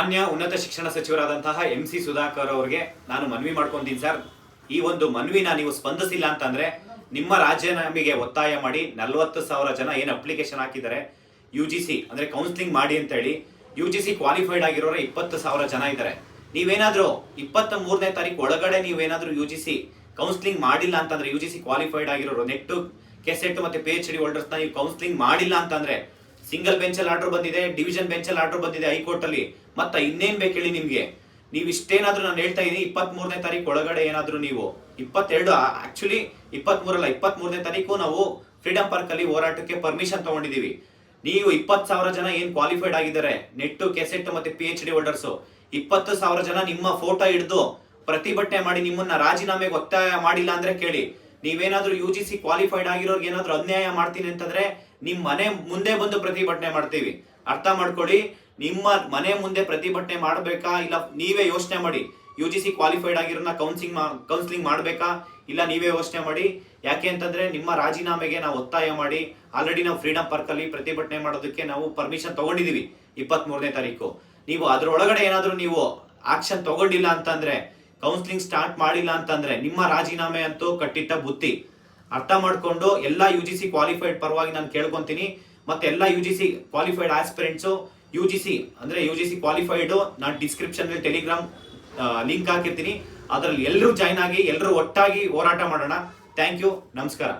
ಮಾನ್ಯ ಉನ್ನತ ಶಿಕ್ಷಣ ಸಚಿವರಾದಂತಹ MC ಸುಧಾಕರ್ ಅವರಿಗೆ ನಾನು ಮನವಿ ಮಾಡ್ಕೊಂತೀನಿ ಸರ್. ಈ ಒಂದು ಮನವಿನ ನೀವು ಸ್ಪಂದಿಸಿಲ್ಲ ಅಂತಂದ್ರೆ ನಿಮ್ಮ ರಾಜೀನಾಮೆಗೆ ಒತ್ತಾಯ ಮಾಡಿ 40,000 ಜನ ಏನು ಅಪ್ಲಿಕೇಶನ್ ಹಾಕಿದ್ದಾರೆ UGC ಅಂದ್ರೆ ಕೌನ್ಸಿಲಿಂಗ್ ಮಾಡಿ ಅಂತ ಹೇಳಿ UGC ಕ್ವಾಲಿಫೈಡ್ ಆಗಿರೋರು 20,000 ಜನ ಇದ್ದಾರೆ. ನೀವೇನಾದ್ರೂ 23ನೇ ತಾರೀಕು ಒಳಗಡೆ ನೀವೇನಾದ್ರೂ UGC ಕೌನ್ಸಿಲಿಂಗ್ ಮಾಡಿಲ್ಲ ಅಂತಂದ್ರೆ UGC ಕ್ವಾಲಿಫೈಡ್ ಆಗಿರೋರು ನೆಟ್ ಕೆಸೆಟ್ ಮತ್ತೆ PhD ಹೋಲ್ಡರ್ಸ್ ನ ನೀವು ಕೌನ್ಸಿಲಿಂಗ್ ಮಾಡಿಲ್ಲ ಅಂತಂದ್ರೆ ಸಿಂಗಲ್ ಬೆಂಚ್ ಅಲ್ಲಿ ಆರ್ಡರ್ ಬಂದಿದೆ, ಡಿವಿಷನ್ ಬೆಂಚ್ ಅಲ್ಲಿ ಆರ್ಡರ್ ಬಂದಿದೆ ಹೈಕೋರ್ಟ್ ಅಲ್ಲಿ. ಮತ್ತೆ ಇನ್ನೇನ್ ಬೇಕು ಹೇಳಿ ನಿಮ್ಗೆ? ನೀವು ಇಷ್ಟೇನಾದ್ರೂ ನಾನು ಹೇಳ್ತಾ ಇದೀನಿ 23ನೇ ತಾರೀಕು ಒಳಗಡೆ ಏನಾದ್ರೂ ನೀವು 22 ಆಕ್ಚುಲಿ 23 ಅಲ್ಲ 23ನೇ ತಾರೀಕು ನಾವು ಫ್ರೀಡಂ ಪಾರ್ಕ್ ಅಲ್ಲಿ ಹೋರಾಟಕ್ಕೆ ಪರ್ಮಿಷನ್ ತಗೊಂಡಿದೀವಿ. ನೀವು 20,000 ಜನ ಏನ್ ಕ್ವಾಲಿಫೈಡ್ ಆಗಿದ್ದಾರೆ ನೆಟ್ ಕೆಸೆಟ್ ಮತ್ತೆ PhD ಹೋಲ್ಡರ್ಸ್ 20,000 ಜನ ನಿಮ್ಮ ಫೋಟೋ ಹಿಡಿದು ಪ್ರತಿಭಟನೆ ಮಾಡಿ ನಿಮ್ಮನ್ನ ರಾಜೀನಾಮೆಗೆ ಒತ್ತಾಯ ಮಾಡಿಲ್ಲ ಅಂದ್ರೆ ಕೇಳಿ, ನೀವೇನಾದ್ರೂ UGC ಕ್ವಾಲಿಫೈಡ್ ಆಗಿರೋರ್ಗೆ ಏನಾದ್ರೂ ಅನ್ಯಾಯ ಮಾಡ್ತೀನಿ ಅಂತಂದ್ರೆ ನಿಮ್ ಮನೆ ಮುಂದೆ ಬಂದು ಪ್ರತಿಭಟನೆ ಮಾಡ್ತೀವಿ. ಅರ್ಥ ಮಾಡ್ಕೊಳ್ಳಿ. ನಿಮ್ಮ ಮನೆ ಮುಂದೆ ಪ್ರತಿಭಟನೆ ಮಾಡ್ಬೇಕಾ ಇಲ್ಲ ನೀವೇ ಯೋಚನೆ ಮಾಡಿ. UGC ಕ್ವಾಲಿಫೈಡ್ ಆಗಿರೋನ ಕೌನ್ಸಿಲಿಂಗ್ ಮಾಡ್ಬೇಕಾ ಇಲ್ಲ ನೀವೇ ಯೋಚನೆ ಮಾಡಿ. ಯಾಕೆ ಅಂತಂದ್ರೆ ನಿಮ್ಮ ರಾಜೀನಾಮೆಗೆ ನಾವು ಒತ್ತಾಯ ಮಾಡಿ ಆಲ್ರೆಡಿ ನಾವು ಫ್ರೀಡಂ ಪಾರ್ಕ್ ಅಲ್ಲಿ ಪ್ರತಿಭಟನೆ ಮಾಡೋದಕ್ಕೆ ನಾವು ಪರ್ಮಿಷನ್ ತಗೊಂಡಿದೀವಿ 23ನೇ ತಾರೀಕು. ನೀವು ಅದ್ರೊಳಗಡೆ ಏನಾದ್ರೂ ನೀವು ಆಕ್ಷನ್ ತಗೊಂಡಿಲ್ಲ ಅಂತಂದ್ರೆ, ಕೌನ್ಸಿಲಿಂಗ್ ಸ್ಟಾರ್ಟ್ ಮಾಡಿಲ್ಲ ಅಂತಂದ್ರೆ ನಿಮ್ಮ ರಾಜೀನಾಮೆ ಅಂತೂ ಕಟ್ಟಿಟ್ಟ ಬುತ್ತಿ. ಅರ್ಥ ಮಾಡ್ಕೊಂಡು ಎಲ್ಲಾ UGC ಕ್ವಾಲಿಫೈಡ್ ಪರವಾಗಿ ನಾನು ಕೇಳ್ಕೊಂತೀನಿ. ಮತ್ತೆ ಎಲ್ಲಾ UGC ಕ್ವಾಲಿಫೈಡ್ ಆಸ್ಪಿರೆಂಟ್ಸ್ UGC ಅಂದ್ರೆ UGC ಕ್ವಾಲಿಫೈಡ್ ನಾನು ಡಿಸ್ಕ್ರಿಪ್ಷನ್ ಅಲ್ಲಿ ಟೆಲಿಗ್ರಾಮ್ ಲಿಂಕ್ ಹಾಕಿರ್ತೀನಿ. ಅದ್ರಲ್ಲಿ ಎಲ್ಲರೂ ಜಾಯ್ನ್ ಆಗಿ ಎಲ್ಲರೂ ಒಟ್ಟಾಗಿ ಹೋರಾಟ ಮಾಡೋಣ. Thank you. ನಮಸ್ಕಾರ.